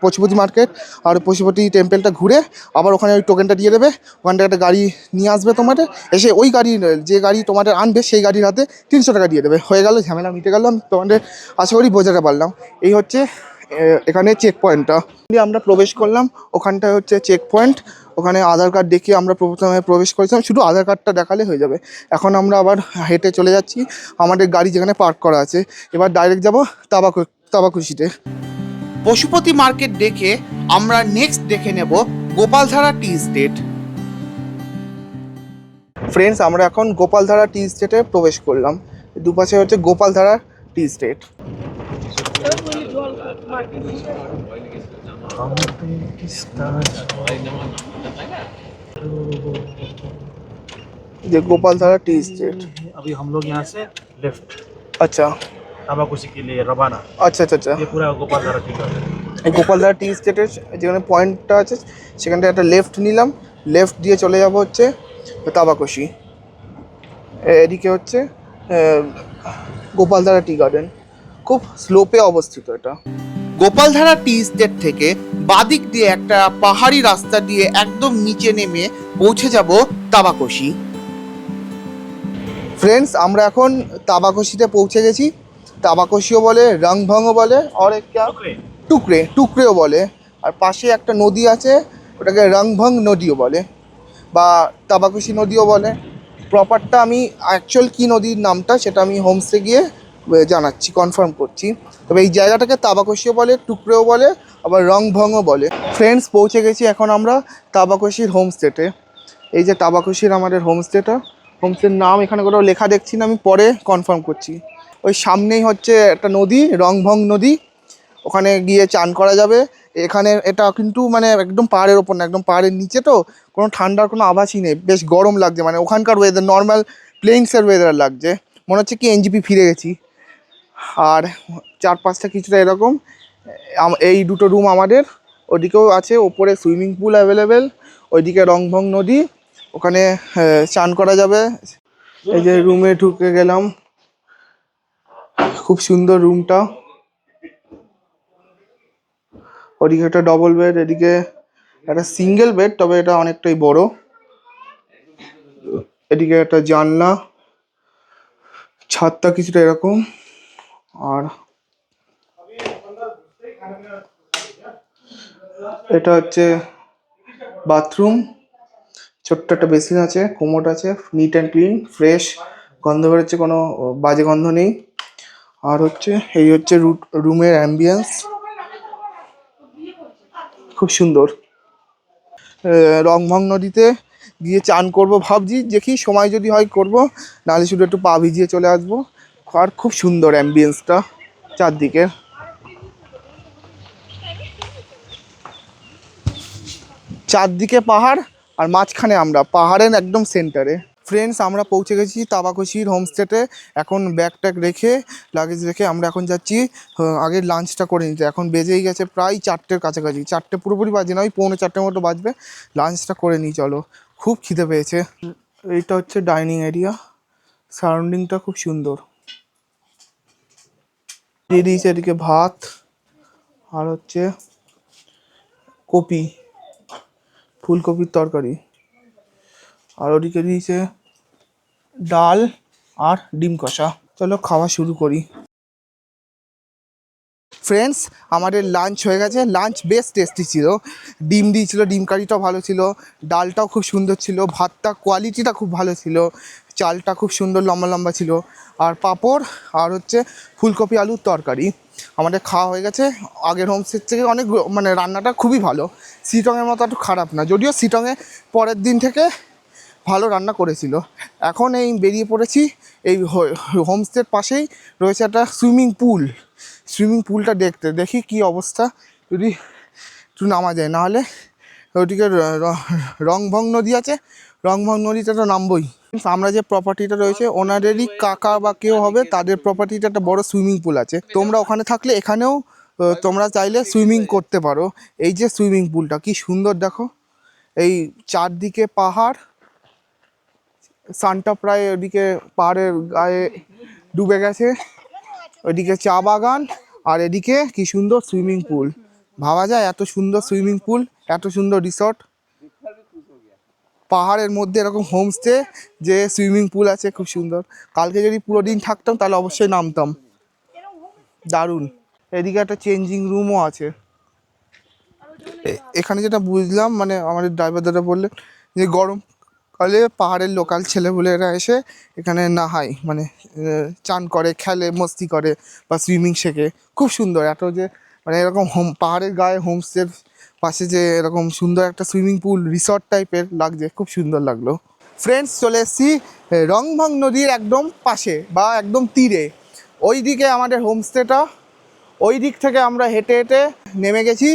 পশুপতি মার্কেট আর পশুপতি টেম্পলটা ঘুরে আবার ওখানে ওই টোকেনটা দিয়ে দেবে। ওখান থেকে একটা গাড়ি নিয়ে আসবে তোমাদের, এসে ওই গাড়ি যে গাড়ি তোমাদের আনবে সেই গাড়ির হাতে 300 টাকা দিয়ে দেবে। হয়ে গেল, ঝামেলা মিটে গেল। আমি তোমাদের আশা করি বোঝাতে পারলাম। এই হচ্ছে এখানে চেক পয়েন্টটা, আমরা প্রবেশ করলাম। ওখানটায় হচ্ছে চেক পয়েন্ট, ওখানে আধার কার্ড দেখিয়ে আমরা প্রথমে প্রবেশ করেছিলাম, শুধু আধার কার্ডটা দেখালে হয়ে যাবে। এখন আমরা আবার হেঁটে চলে যাচ্ছি আমাদের গাড়ি যেখানে পার্ক করা আছে। এবার ডাইরেক্ট যাব তাবাকুশিতে। পশুপতি মার্কেট দেখে আমরা নেক্সট দেখে নেব গোপালধারা টি স্টেট। ফ্রেন্ডস, আমরা এখন গোপালধারা টি স্টেটে প্রবেশ করলাম। দুপাশে হচ্ছে গোপালধারা টি স্টেট। ये गोपालधारा टी स्टेट। अभी हम लोग यहाँ से लेफ्ट अच्छा ताबाकुशी के लिए रवाना। अच्छा अच्छा अच्छा। ये पूरा गोपालधारा टी का है। এই গোপালধারা টি স্টেটের যেখানে পয়েন্টটা আছে সেখানটা একটা লেফট নিলাম, লেফট দিয়ে চলে যাব হচ্ছে তাবাকুশি। এদিকে হচ্ছে গোপালধারা টি গার্ডেন, খুব স্লোপে অবস্থিত এটা। গোপালধারা টি স্টেট থেকে বাদিক দিয়ে একটা পাহাড়ি রাস্তা দিয়ে একদম নিচে নেমে পৌঁছে যাব তাবাকুশি। ফ্রেন্ডস, আমরা এখন তাবাকুশিতে পৌঁছে গেছি। তাবাকুশিও বলে, রংভংও বলে, আর একটা টুকরেও বলে। আর পাশে একটা নদী আছে, ওটাকে রংভং নদীও বলে বা তাবাকুশি নদীও বলে। প্রপারটা আমি অ্যাকচুয়াল কী নদীর নামটা সেটা আমি হোমস্টে গিয়ে জানাচ্ছি, কনফার্ম করছি। তবে এই জায়গাটাকে তাবাকুশিও বলে, টুকরেও বলে, আবার রংভংও বলে। ফ্রেন্ডস, পৌঁছে গেছি এখন আমরা তাবাকুশির হোমস্টেতে। এই যে তাবাকুশির আমাদের হোমস্টেটা, হোমস্টের নাম এখানে কোথাও লেখা দেখছি না, আমি পরে কনফার্ম করছি। ওই সামনেই হচ্ছে একটা নদী, রংভং নদী, ওখানে গিয়ে চান করা যাবে। এখানে এটা কিন্তু মানে একদম পাহাড়ের ওপর না, একদম পাহাড়ের নিচে, তো কোনো ঠান্ডার কোনো আভাসই নেই, বেশ গরম লাগছে। মানে ওখানকার ওয়েদার নর্মাল প্লেইনসের ওয়েদার লাগছে, মনে হচ্ছে কি এনজিপি ফিরে গেছি। আর চারপাশটা কিছুটা এরকম। এই দুটো রুম আমাদের, ওদিকেও আছে, ওপরে সুইমিং পুল অ্যাভেলেবেল, ওইদিকে রংভং নদী, ওখানে চান করা যাবে। এই যে রুমে ঢুকে গেলাম, খুব সুন্দর রুমটা। ওদিকে একটা ডবল বেড, এদিকে একটা সিঙ্গেল বেড, তবে এটা অনেকটাই বড়। এদিকে একটা জানলা, ছাদটা কিছুটা এরকম। আর এটা হচ্ছে বাথরুম, ছোট্ট একটা বেসিন আছে, কোমোড আছে, নিট অ্যান্ড ক্লিন, ফ্রেশ, গন্ধ বেরোচ্ছে, কোনো বাজে গন্ধ নেই। আর হচ্ছে এই হচ্ছে রুমের অ্যাম্বিয়েন্স, খুব সুন্দর। রংভং নদীতে গিয়ে চান করব ভাবছি, দেখি সময় যদি হয় করব, নাহলে শুধু একটু পা ভিজিয়ে চলে আসবো। আর খুব সুন্দর অ্যাম্বিয়েন্সটা চারদিকে। চারদিকে পাহাড় আর মাঝখানে আমরা পাহাড়ের একদম সেন্টারে। ফ্রেন্ডস, আমরা পৌঁছে গেছি তাবাকুশির হোমস্টেতে। এখন ব্যাগ ট্যাগ রেখে, লাগেজ রেখে আমরা এখন যাচ্ছি আগে লাঞ্চটা করে নিতে। এখন বেজেই গেছে প্রায় 4টের কাছাকাছি, 4টে পুরোপুরি বাজে না, ওই 3:45 মতো বাজবে। লাঞ্চটা করে নিই চলো, খুব খিদে পেয়েছে। এইটা হচ্ছে ডাইনিং এরিয়া, সারাউন্ডিংটা খুব সুন্দর। দিয়ে দিয়েছে এদিকে ভাত, আর হচ্ছে কপি, ফুলকপির তরকারি, আর ওদিকে দিয়েছে ডাল আর ডিম কষা। চলো খাওয়া শুরু করি। ফ্রেন্ডস, আমাদের লাঞ্চ হয়ে গেছে। লাঞ্চ বেশ টেস্টি ছিল। ডিম দিয়েছিল, ডিম কারিটাও ভালো ছিল, ডালটাও খুব সুন্দর ছিল, ভাতটা কোয়ালিটিটা খুব ভালো ছিল, চালটা খুব সুন্দর লম্বা লম্বা ছিল, আর পাঁপড় আর হচ্ছে ফুলকপি আলুর তরকারি। আমাদের খাওয়া হয়ে গেছে। আগের হোমস্টের থেকে অনেক মানে রান্নাটা খুবই ভালো, সিটংয়ের মতো একটু খারাপ না, যদিও সিটংয়ে পরের দিন থেকে ভালো রান্না করেছিল। এখন এই বেরিয়ে পড়েছি, এই হোমস্টের পাশেই রয়েছে একটা সুইমিং পুলটা দেখতে। দেখি কি অবস্থা, যদি একটু নামা যায়, নাহলে ওইদিকে রংভং নদী আছে, রংভং নদীতে তো নামবই। আমরা যে প্রপার্টিটা রয়েছে ওনাদেরই কাকা বা কেউ হবে, তাদের প্রপার্টিতে একটা বড় সুইমিং পুল আছে। তোমরা ওখানে থাকলে এখানেও তোমরা চাইলে সুইমিং করতে পারো। এই যে সুইমিং পুলটা কি সুন্দর দেখো, এই চারদিকে পাহাড়, সানটা প্রায় ওদিকে পাহাড়ের গায়ে ডুবে গেছে, ওইদিকে চা বাগান, আর এদিকে কি সুন্দর সুইমিং পুল। ভাবা যায় এত সুন্দর সুইমিং পুল, এত সুন্দর রিসর্ট, পাহাড়ের মধ্যে এরকম হোমস্টে যে সুইমিং পুল আছে, খুব সুন্দর। কালকে যদি পুরো দিন থাকতাম তাহলে অবশ্যই নামতাম, দারুণ। এদিকে একটা চেঞ্জিং রুমও আছে। এখানে যেটা বুঝলাম, মানে আমাদের ড্রাইভার দাদা বললেন যে গরমকালে পাহাড়ের লোকাল ছেলেপুলেরা এসে এখানে নাহায়, মানে চান করে, খেলে, মস্তি করে বা সুইমিং শেখে। খুব সুন্দর। এত যে মানে এরকম পাহাড়ের গায়ে হোমস্টের পাশে যে এরকম সুন্দর একটা সুইমিং পুল রিসর্ট টাইপের লাগছে, খুব সুন্দর লাগলো। ফ্রেন্ডস, চলে এসেছি রংভং নদীর একদম পাশে বা একদম তীরে। ওই দিকে আমাদের হোমস্টেটা, ওই দিক থেকে আমরা হেঁটে হেঁটে নেমে গেছি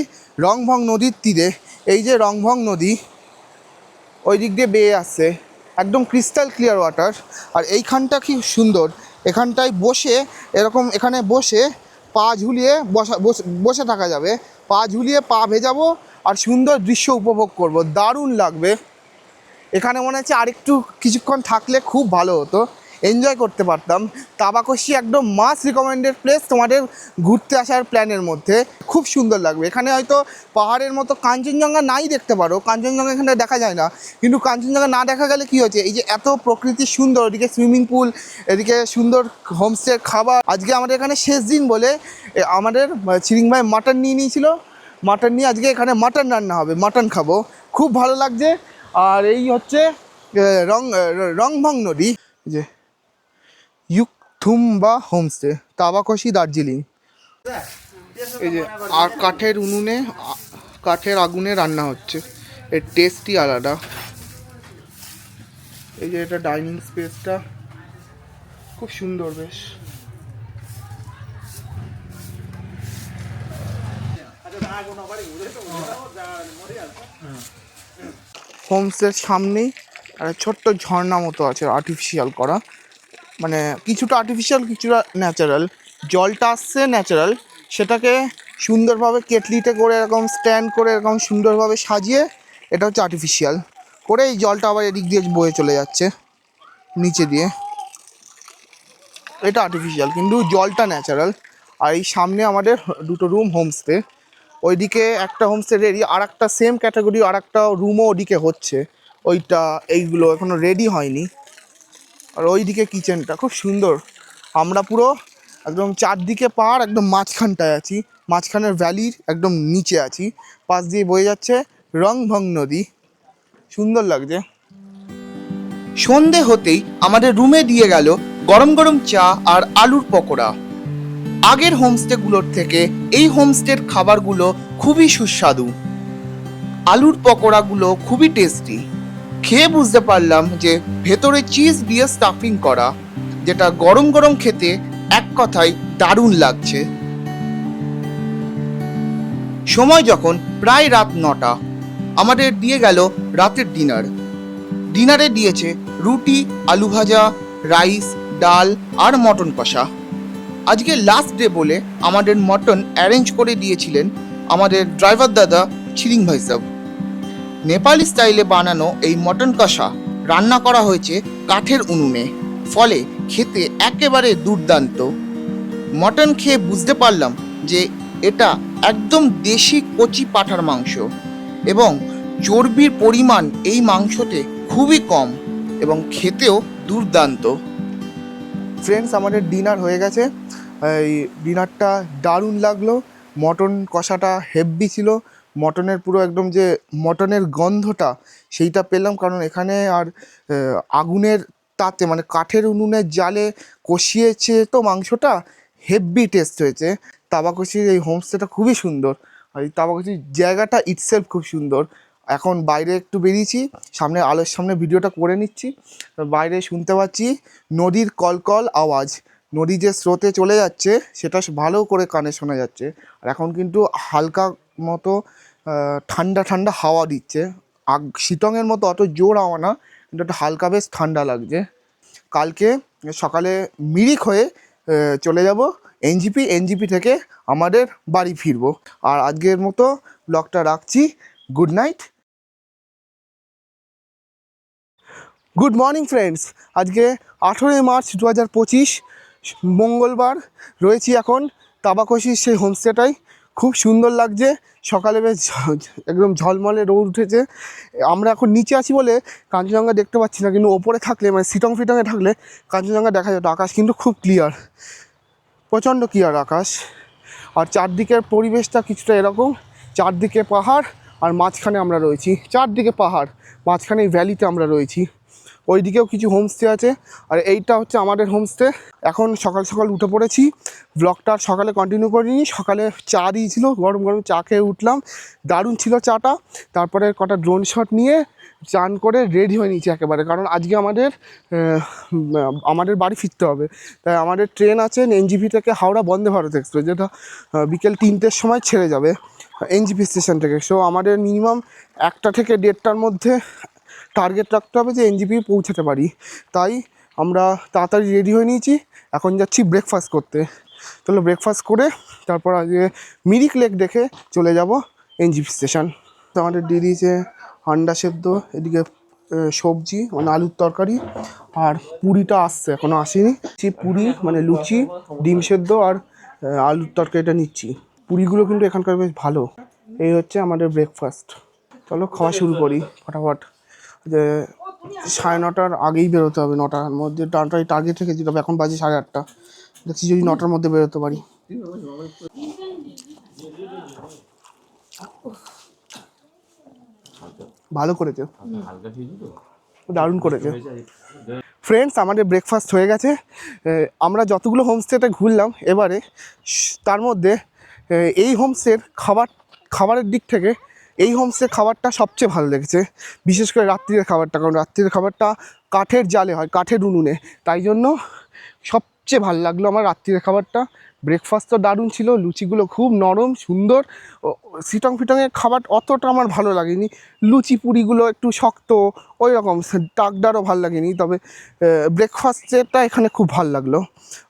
রংভং নদীর তীরে। এই যে রংভং নদী ওই দিক দিয়ে বেয়ে আসছে, একদম ক্রিস্টাল ক্লিয়ার ওয়াটার। আর এইখানটা কি সুন্দর, এখানটায় বসে এরকম, এখানে বসে পা ঝুলিয়ে বসে থাকা যাবে, পা ঝুলিয়ে পা ভেজাবো আর সুন্দর দৃশ্য উপভোগ করব, দারুণ লাগবে। এখানে মনে হচ্ছে আরেকটু কিছুক্ষণ থাকলে খুব ভালো হতো, এনজয় করতে পারতাম। তাবাকশি একদম মাস্ট রিকমেন্ডেড প্লেস তোমাদের ঘুরতে আসার প্ল্যানের মধ্যে, খুব সুন্দর লাগবে। এখানে হয়তো পাহাড়ের মতো কাঞ্চনজঙ্ঘা নাই দেখতে পারো, কাঞ্চনজঙ্ঘা এখানে দেখা যায় না, কিন্তু কাঞ্চনজঙ্ঘা না দেখা গেলে কী হচ্ছে, এই যে এত প্রকৃতি সুন্দর, এদিকে সুইমিং পুল, এদিকে সুন্দর হোমস্টের খাবার। আজকে আমাদের এখানে শেষ দিন বলে আমাদের চিরিং ভাই মাটন নিয়ে নিয়েছিল, মাটন নিয়ে আজকে এখানে মাটন রান্না হবে, মাটন খাবো, খুব ভালো লাগছে। আর এই হচ্ছে রংভং নদী, যে ইউকথুমবা হোমস্টে, তাবাকশি, দার্জিলিং। এই যে আর কাঠের উনুনে, কাঠের আগুনে রান্না হচ্ছে, এর টেস্টই আলাদা। এই যে এটা ডাইনিং স্পেসটা খুব সুন্দর বেশ। হোমস্টের সামনেই একটা ছোট্ট ঝর্ণা মতো আছে, আর্টিফিশিয়াল করা, মানে কিছুটা আর্টিফিশিয়াল কিছুটা ন্যাচারাল। জলটা আসছে ন্যাচারাল, সেটাকে সুন্দরভাবে কেটলিতে করে এরকম স্ট্যান্ড করে এরকম সুন্দরভাবে সাজিয়ে, এটা হচ্ছে আর্টিফিশিয়াল করে, এই জলটা আবার এদিক দিয়ে বয়ে চলে যাচ্ছে নিচে দিয়ে, এটা আর্টিফিশিয়াল কিন্তু জলটা ন্যাচারাল। আর এই সামনে আমাদের দুটো রুম হোমস্টে, ওইদিকে একটা হোমস্টে রেডি, আর একটা সেম ক্যাটাগরি আর একটা রুমও ওদিকে হচ্ছে, ওইটা এইগুলো এখনও রেডি হয়নি। আর ওইদিকে কিচেনটা খুব সুন্দর। আমরা পুরো একদম চারদিকে পাহাড়, একদম মাঝখানটায় আছি, মাঝখানের ভ্যালির একদম নিচে আছি, পাশ দিয়ে বয়ে যাচ্ছে রংভং নদী, সুন্দর লাগছে। সন্ধে হতেই আমাদের রুমে দিয়ে গেল গরম গরম চা আর আলুর পকোড়া। আগের হোমস্টেগুলোর থেকে এই হোমস্টের খাবারগুলো খুবই সুস্বাদু, আলুর পকোড়াগুলো খুবই টেস্টি। খেয়ে বুঝতে পারলাম যে ভেতরে চিজ দিয়ে স্টাফিং করা, যেটা গরম গরম খেতে এক কথায় দারুণ লাগছে। সময় যখন প্রায় রাত 9টা, আমাদের দিয়ে গেল রাতের ডিনারে দিয়েছে রুটি, আলু ভাজা, রাইস, ডাল আর মটন কষা। আজকে লাস্ট ডে বলে আমাদের মটন অ্যারেঞ্জ করে দিয়েছিলেন আমাদের ড্রাইভার দাদা চিরিং ভাই সাহেব। নেপালি স্টাইলে বানানো এই মটন কষা রান্না করা হয়েছে কাঠের উনুনে, ফলে খেতে একেবারে দুর্দান্ত। মটন খেয়ে বুঝতে পারলাম যে এটা একদম দেশি কচি পাঁঠার মাংস, এবং চর্বির পরিমাণ এই মাংসতে খুবই কম এবং খেতেও দুর্দান্ত। ফ্রেন্ডস, আমাদের ডিনার হয়ে গেছে। এই ডিনারটা দারুণ লাগলো। মটন কষাটা হেভি ছিল। মটনের পুরো একদম যে মটনের গন্ধটা সেইটা পেলাম, কারণ এখানে আর আগুনের তাতে মানে কাঠের উনুনের জালে কষিয়েছে তো মাংসটা, হেভি টেস্ট হয়েছে। তাবাকশির এই হোমস্টেটা খুবই সুন্দর, আর এই তাবাকশির জায়গাটা ইটসেলফ খুব সুন্দর। এখন বাইরে একটু বেরিয়েছি, সামনে আলোর সামনে ভিডিওটা করে নিচ্ছি। বাইরে শুনতে পাচ্ছি নদীর কলকল আওয়াজ, নদী যে স্রোতে চলে যাচ্ছে সেটা ভালো করে কানে শোনা যাচ্ছে। আর এখন কিন্তু হালকা মতো ঠান্ডা ঠান্ডা হাওয়া দিচ্ছে। শিটংয়ের মতো অত জোর হাওয়া না, কিন্তু একটা হালকা বেশ ঠান্ডা লাগছে। কালকে সকালে মিরিক হয়ে চলে যাব এনজিপি থেকে আমাদের বাড়ি ফিরবো। আর আজকের মতো ব্লগটা রাখছি। Good night. Good morning friends, আজকে 18ই মার্চ 2025 মঙ্গলবার। রয়েছি এখন তাবাকশির সেই হোমস্টেটাই। খুব সুন্দর লাগছে, সকালে বেশ একদম ঝলমলে রোদ উঠেছে। আমরা এখন নিচে আছি বলে কাঞ্চনজঙ্ঘা দেখতে পাচ্ছি না, কিন্তু ওপরে থাকলে মানে ফিটংয়ে থাকলে কাঞ্চনজঙ্ঘা দেখা যেত। আকাশ কিন্তু খুব ক্লিয়ার, প্রচণ্ড ক্লিয়ার আকাশ। আর চারদিকের পরিবেশটা কিছুটা এরকম, চারদিকে পাহাড় আর মাঝখানে আমরা রয়েছি। চারদিকে পাহাড়, মাঝখানে এই ভ্যালিতে আমরা রয়েছি। ওইদিকেও কিছু হোমস্টে আছে, আর এইটা হচ্ছে আমাদের হোমস্টে। এখন সকাল সকাল উঠে পড়েছি। ব্লগটা সকালে কন্টিনিউ করিনি, সকালে চা দিয়েছিল, গরম গরম চা খেয়ে উঠলাম, দারুণ ছিল চাটা। তারপরে কটা ড্রোন শট নিয়ে চান করে রেডি হয়ে নিয়েছি একেবারে, কারণ আজকে আমাদের বাড়ি ফিরতে হবে। তাই আমাদের ট্রেন আছে এনজিপি থেকে হাওড়া বন্দে ভারত এক্সপ্রেস, যেটা বিকেল 3টের সময় ছেড়ে যাবে এনজিপি স্টেশন থেকে। সো আমাদের মিনিমাম 1টা থেকে 1:30টার মধ্যে টার্গেট রাখতে হবে যে এনজিপি পৌঁছাতে পারি। তাই আমরা তাড়াতাড়ি রেডি হয়ে নিয়েছি, এখন যাচ্ছি ব্রেকফাস্ট করতে। তাহলে ব্রেকফাস্ট করে তারপর আজকে মিরিক লেক দেখে চলে যাব এনজিপি স্টেশন। তো আমাদের দিয়ে দিয়েছে আন্ডা সেদ্ধ, এদিকে সবজি মানে আলুর তরকারি, আর পুরিটা আসছে, এখনও আসেনি। পুরি মানে লুচি, ডিম সেদ্ধ আর আলুর তরকারিটা নিচ্ছি। পুরিগুলো কিন্তু এখানকার বেশ ভালো। এই হচ্ছে আমাদের ব্রেকফাস্ট। চলো খাওয়া শুরু করি ফটাফট। যে 9:30টার আগেই বেরোতে হবে, 9টার মধ্যে টার্গেট রেখেছি। তবে এখন বাজে 8:30, দেখছি যদি 9টার মধ্যে বেরোতে পারি। ভালো করেছে, দারুণ করেছে। ফ্রেন্ডস, আমাদের ব্রেকফাস্ট হয়ে গেছে। আমরা যতগুলো হোমস্টেতে ঘুরলাম এবারে, তার মধ্যে এই হোমস্টের খাবারের দিক থেকে এই হোমস্টের খাবারটা সবচেয়ে ভালো লেগেছে, বিশেষ করে রাত্রির খাবারটা। কারণ রাত্রির খাবারটা কাঠের জালে হয়, কাঠের উনুনে, তাই জন্য সবচেয়ে ভালো লাগলো আমার রাত্রির খাবারটা। ব্রেকফাস্ট তো দারুণ ছিল, লুচিগুলো খুব নরম সুন্দর। ফিটংয়ের খাবার অতটা আমার ভালো লাগেনি, লুচি পুরিগুলো একটু শক্ত ওই রকম, টাকদারও ভালো লাগেনি। তবে ব্রেকফাস্টেরটা এখানে খুব ভালো লাগলো।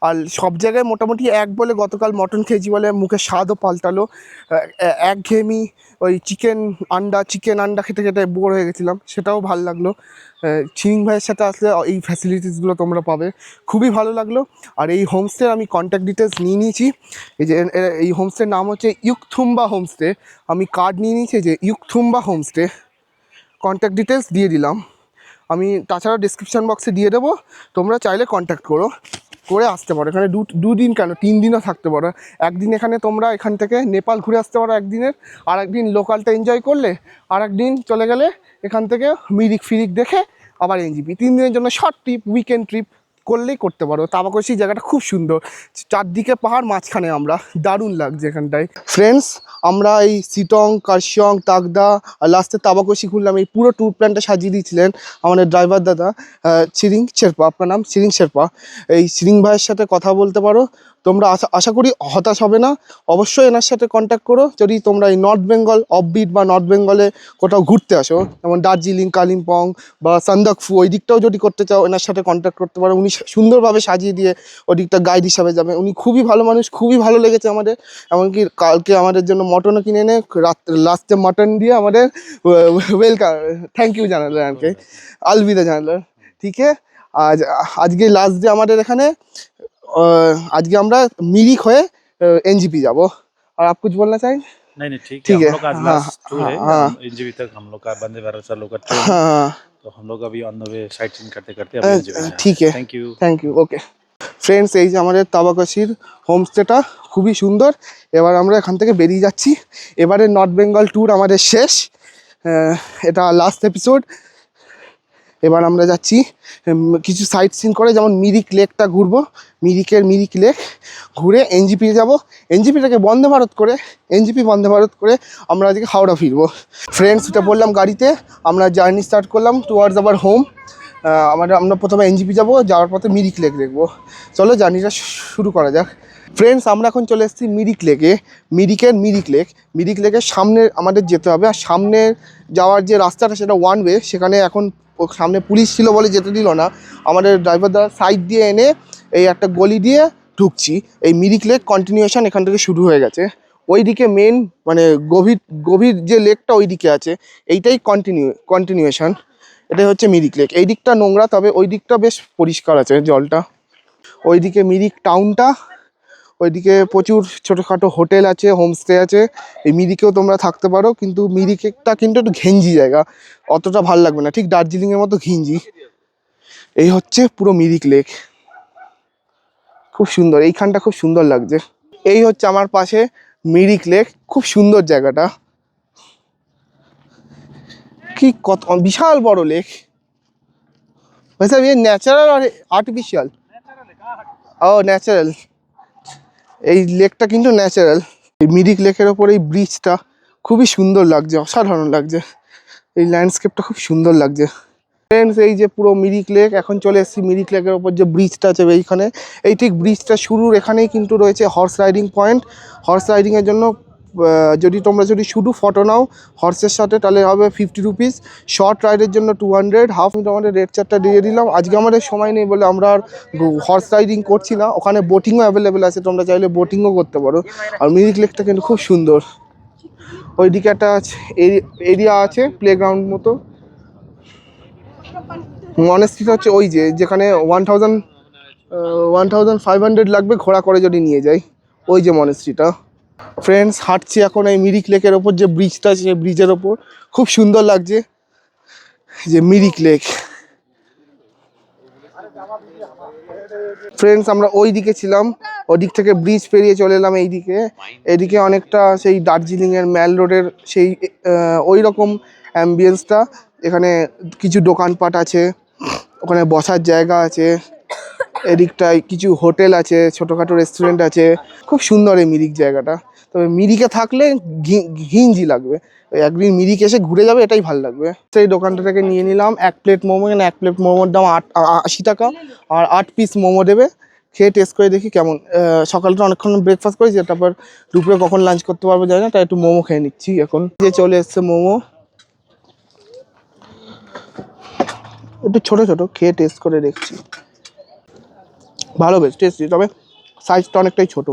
আর সব জায়গায় মোটামুটি এক বলে, গতকাল মটন খেয়েছি বলে মুখের স্বাদও পাল্টালো। একঘেয়েমি ওই চিকেন আন্ডা খেতে খেতে বোর হয়ে গেছিলাম, সেটাও ভালো লাগলো। চিনিং ভাইয়ের সাথে আসলে এই ফ্যাসিলিটিসগুলো তোমরা পাবে, খুবই ভালো লাগলো। আর এই হোমস্টের আমি কন্ট্যাক্ট ডিটেলস নিয়ে নিয়েছি। এই যে এই হোমস্টের নাম হচ্ছে ইউকথুম্বা হোমস্টে। আমি কার্ড নিয়ে নিয়েছি, যে ইউকথুম্বা হোমস্টে, কন্ট্যাক্ট ডিটেলস দিয়ে দিলাম আমি। তাছাড়া ডিসক্রিপশান বক্সে দিয়ে দেবো, তোমরা চাইলে কন্ট্যাক্ট করে আসতে পারো। এখানে 2 দিন কেন 3 দিনও থাকতে পারো। একদিন এখানে তোমরা এখান থেকে নেপাল ঘুরে আসতে পারো একদিনের, আর একদিন লোকালটা এনজয় করলে, আর একদিন চলে গেলে এখান থেকে মিরিক ফিরিক দেখে আবার এনজিপি। 3 দিনের জন্য শর্ট ট্রিপ, উইকেন্ড ট্রিপ করলেই করতে পারো। তাবাকশি জায়গাটা খুব সুন্দর, চারদিকে পাহাড়, মাঝখানে আমরা, দারুণ লাগছে এখানটায়। ফ্রেন্ডস, আমরা এই সিটং, কার্শিয়ং, তাকদা আর লাস্টে তাবাকশি ঘুরলাম। এই পুরো ট্যুর প্ল্যানটা সাজিয়ে দিয়েছিলেন আমাদের ড্রাইভার দাদা চিরিং শেরপা। আপনার নাম চিরিং শেরপা। এই চিরিং ভাইয়ের সাথে কথা বলতে পারো তোমরা, আশা করি হতাশ হবে না। অবশ্যই এনার সাথে কন্ট্যাক্ট করো যদি তোমরা এই নর্থ বেঙ্গল অফবিট বা নর্থ বেঙ্গলে কোথাও ঘুরতে আসো, যেমন দার্জিলিং, কালিম্পং বা সান্দাকফু, ওই দিকটাও যদি করতে চাও এনার সাথে কন্ট্যাক্ট করতে পারো। উনি সুন্দরভাবে সাজিয়ে দিয়ে ওদিকটা গাইড হিসাবে যাবে। উনি খুবই ভালো মানুষ, খুবই ভালো লেগেছে আমাদের। এমনকি কালকে আমাদের জন্য মটনও কিনে এনে লাস্টে মটন দিয়ে আমাদের ওয়েলকাম, থ্যাংক ইউ জানালো, আমাকে আলবিদা জানালো। ঠিক আছে, আজকে লাস্ট ডে আমাদের এখানে। আজকে আমরা মিরিক হয়ে एनजीपी जाबो। और आप कुछ बोलना चाहें? नहीं ठीक है, हम लोग का आज हाँ लास्ट टूर है हाँ एनजीबी तक हम लोग का वंदे भारत से लोग का ट्रेन। हाँ, तो तो हम लोग अभी on the way sightseeing करते करते अभी एनजेपी जा रहे हैं। ठीक है, thank you. Thank you. Okay friends, এই যে আমাদের তাবাকাশির হোমস্টেটা খুবই সুন্দর। এবার আমরা এখান থেকে বেরিয়ে যাচ্ছি। এবারে নর্থ বেঙ্গল ট্যুর আমাদের শেষ, এটা লাস্ট এপিসোড। এবার আমরা যাচ্ছি কিছু সাইট সিন করে, যেমন মিরিক লেকটা ঘুরবো। মিরিক লেক ঘুরে এনজিপি যাব। এনজিপিটাকে বন্দে ভারত করে আমরা আজকে হাওড়া ফিরবো। ফ্রেন্ডস, এটা বললাম গাড়িতে আমরা জার্নি স্টার্ট করলাম টুয়ার্ডস আওয়ার হোম। আমরা প্রথমে এনজিপি যাব, যাওয়ার পথে মিরিক লেক দেখবো। চলো জার্নিটা শুরু করা যাক। ফ্রেন্ডস, আমরা এখন চলে এসেছি মিরিক লেকে। মিরিক লেকের সামনে আমাদের যেতে হবে। আর সামনে যাওয়ার যে রাস্তাটা সেটা ওয়ান ওয়ে। সেখানে এখন সামনে পুলিশ ছিল বলে যেতে দিল না। আমাদের ড্রাইভার দ্বারা সাইড দিয়ে এনে এই একটা গলি দিয়ে ঢুকছি। এই মিরিক লেক কন্টিনিউয়েশন এখান থেকে শুরু হয়ে গেছে। ওইদিকে মেন মানে গভীর যে লেকটা ওই দিকে আছে, এইটাই কন্টিনিউয়েশন। এটাই হচ্ছে মিরিক লেক। এই দিকটা নোংরা, তবে ওই দিকটা বেশ পরিষ্কার আছে জলটা। ওইদিকে মিরিক টাউনটা, ওইদিকে প্রচুর ছোটোখাটো হোটেল আছে, হোমস্টে আছে। এই মিরিকেও তোমরা থাকতে পারো, কিন্তু মিরিকটা কিন্তু একটু ঘেঞ্জি জায়গা, অতটা ভালো লাগবে না, ঠিক দার্জিলিংয়ের মতো ঘিঞ্জি। এই হচ্ছে পুরো মিরিক লেক, খুব সুন্দর। এইখানটা খুব সুন্দর লাগছে। এই হচ্ছে আমার পাশে মিরিক লেক, খুব সুন্দর জায়গাটা। কি কত বিশাল বড় লেক। वैसे ये ন্যাচারাল আর আর্টিফিশিয়াল? ও ন্যাচারাল। এই লেকটা কিন্তু ন্যাচারাল। এই মিরিক লেকের ওপর এই ব্রিজটা খুবই সুন্দর লাগছে, অসাধারণ লাগছে। এই ল্যান্ডস্কেপটা খুব সুন্দর লাগছে। ফ্রেন্ডস, এই যে পুরো মিরিক লেক, এখন চলে এসেছি মিরিক লেকের ওপর যে ব্রিজটা আছে এইখানে। এই ঠিক ব্রিজটা শুরুর এখানেই কিন্তু রয়েছে হর্স রাইডিং পয়েন্ট। হর্স রাইডিংয়ের জন্য তোমরা যদি শুধু ফটো নাও হর্সের সাথে তাহলে হবে 50 রুপিস। শর্ট রাইডের জন্য 200। হাফ মিনিট আমাদের রেড চার্টটা দিয়ে দিলাম। আজকে আমাদের সময় নেই বলে আমরা আর হর্স রাইডিং করছি না। ওখানে বোটিংও অ্যাভেলেবেল আছে, তোমরা চাইলে বোটিংও করতে পারো। আর মিরিক লেকটা কিন্তু খুব সুন্দর। ওইদিকে একটা এরিয়া আছে প্লেগ্রাউন্ড মতো। মনেস্ট্রিটা হচ্ছে ওই যেখানে 1500 লাগবে ঘোড়া করে যদি নিয়ে যাই, ওই যে মনেস্ট্রিটা। ফ্রেন্ডস, হাঁটছি এখন এই মিরিক লেকের ওপর যে ব্রিজটা আছে, সেই ব্রিজের ওপর খুব সুন্দর লাগছে যে মিরিক লেক। ফ্রেন্ডস, আমরা ওই দিকে ছিলাম, ওদিক থেকে ব্রিজ পেরিয়ে চলে এলাম এইদিকে অনেকটা সেই দার্জিলিংয়ের ম্যাল রোডের সেই ওই রকম অ্যাম্বিয়েন্সটা। এখানে কিছু দোকানপাট আছে, ওখানে বসার জায়গা আছে, এদিকটায় কিছু হোটেল আছে, ছোটোখাটো রেস্টুরেন্ট আছে। খুব সুন্দর এই মিরিক জায়গাটা। তবে মিরিকে থাকলে ঘিঞ্জি লাগবে, একদিন মিরিক এসে ঘুরে যাবে, এটাই ভালো লাগবে। সেই দোকানটা থেকে নিয়ে নিলাম 1 প্লেট মোমো। এখানে 1 প্লেট মোমোর দাম 80 টাকা, আর 8 পিস মোমো দেবে। খেয়ে টেস্ট করে দেখি কেমন। সকালটা অনেকক্ষণ ব্রেকফাস্ট করেছি, তারপর দুপুরে কখন লাঞ্চ করতে পারবো জানি না, তাই একটু মোমো খেয়ে নিচ্ছি। এখন যে চলে এসছে মোমো, একটু ছোটো খেয়ে টেস্ট করে দেখছি। ভালো, বেশ টেস্টি, তবে সাইজটা অনেকটাই ছোট।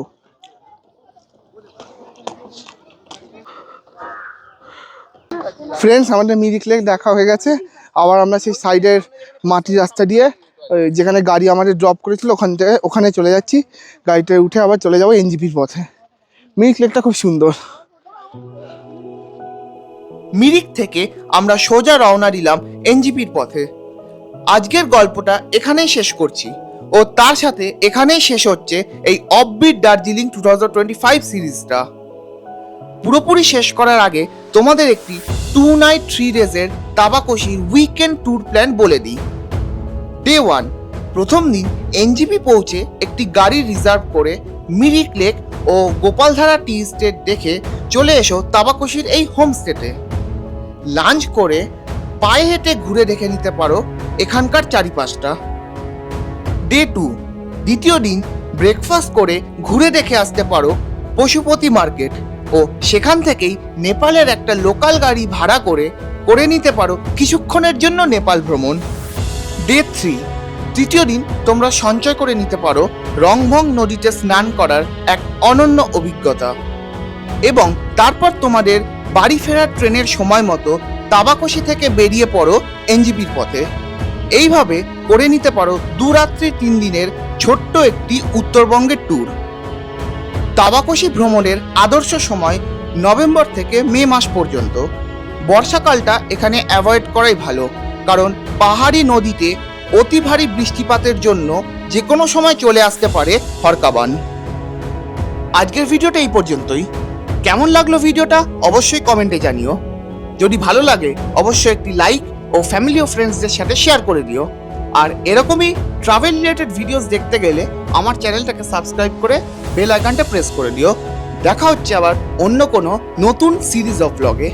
ফ্রেন্ডস, আমাদের মিরিক লেক দেখা হয়ে গেছে। আবার আমরা সেই সাইডের মাটির রাস্তা দিয়ে যেখানে গাড়ি আমাদের ড্রপ করেছিল ওখানে চলে যাচ্ছি। গাড়িতে উঠে আবার চলে যাবো এনজিপির পথে। মিরিক লেকটা খুব সুন্দর। মিরিক থেকে আমরা সোজা রওনা দিলাম এনজিপির পথে। আজকের গল্পটা এখানেই শেষ করছি, ও তার সাথে এখানেই শেষ হচ্ছে এই অফবিট দার্জিলিং 2025 সিরিজটা। পুরোপুরি শেষ করার আগে তোমাদের একটি 2 নাইট 3 ডেজের তাবাকশির উইকেন্ড ট্যুর প্ল্যান বলে দিই। ডে 1, প্রথম দিন এনজিপি পৌঁছে একটি গাড়ি রিজার্ভ করে মিরিক লেক ও গোপালধারা টি স্টেট দেখে চলে এসো তাবাকশির এই হোমস্টেতে। লাঞ্চ করে পায়ে হেঁটে ঘুরে দেখে নিতে পারো এখানকার চারিপাশটা। ডে 2, দ্বিতীয় দিন ব্রেকফাস্ট করে ঘুরে দেখে আসতে পারো পশুপতি মার্কেট, ও সেখান থেকেই নেপালের একটা লোকাল গাড়ি ভাড়া করে নিতে পারো কিছুক্ষণের জন্য নেপাল ভ্রমণ। ডে 3, তৃতীয় দিন তোমরা সঞ্চয় করে নিতে পারো রংভং নদীতে স্নান করার এক অনন্য অভিজ্ঞতা, এবং তারপর তোমাদের বাড়ি ফেরার ট্রেনের সময় মতো তাবাকশি থেকে বেরিয়ে পড়ো এনজিপির পথে। এইভাবে করে নিতে পারো 2 রাত্রি 3 দিনের ছোট্ট একটি উত্তরবঙ্গের ট্যুর। তাবাকশি ভ্রমণের আদর্শ সময় নভেম্বর থেকে মে মাস পর্যন্ত। বর্ষাকালটা এখানে অ্যাভয়েড করাই ভালো, কারণ পাহাড়ি নদীতে অতি ভারী বৃষ্টিপাতের জন্য যে কোনো সময় চলে আসতে পারে হরকাবান। আজকের ভিডিওটা এই পর্যন্তই। কেমন লাগলো ভিডিওটা অবশ্যই কমেন্টে জানিও। যদি ভালো লাগে অবশ্যই একটি লাইক ও ফ্যামিলি ও ফ্রেন্ডসদের সাথে শেয়ার করে দিও। আর এরকমই ট্রাভেল রিলেটেড ভিডিওস দেখতে গেলে আমার চ্যানেলটাকে সাবস্ক্রাইব করে বেল আইকনটা প্রেস করে দিও। দেখা হচ্ছে আবার অন্য কোনো নতুন সিরিজ অফ ব্লগে।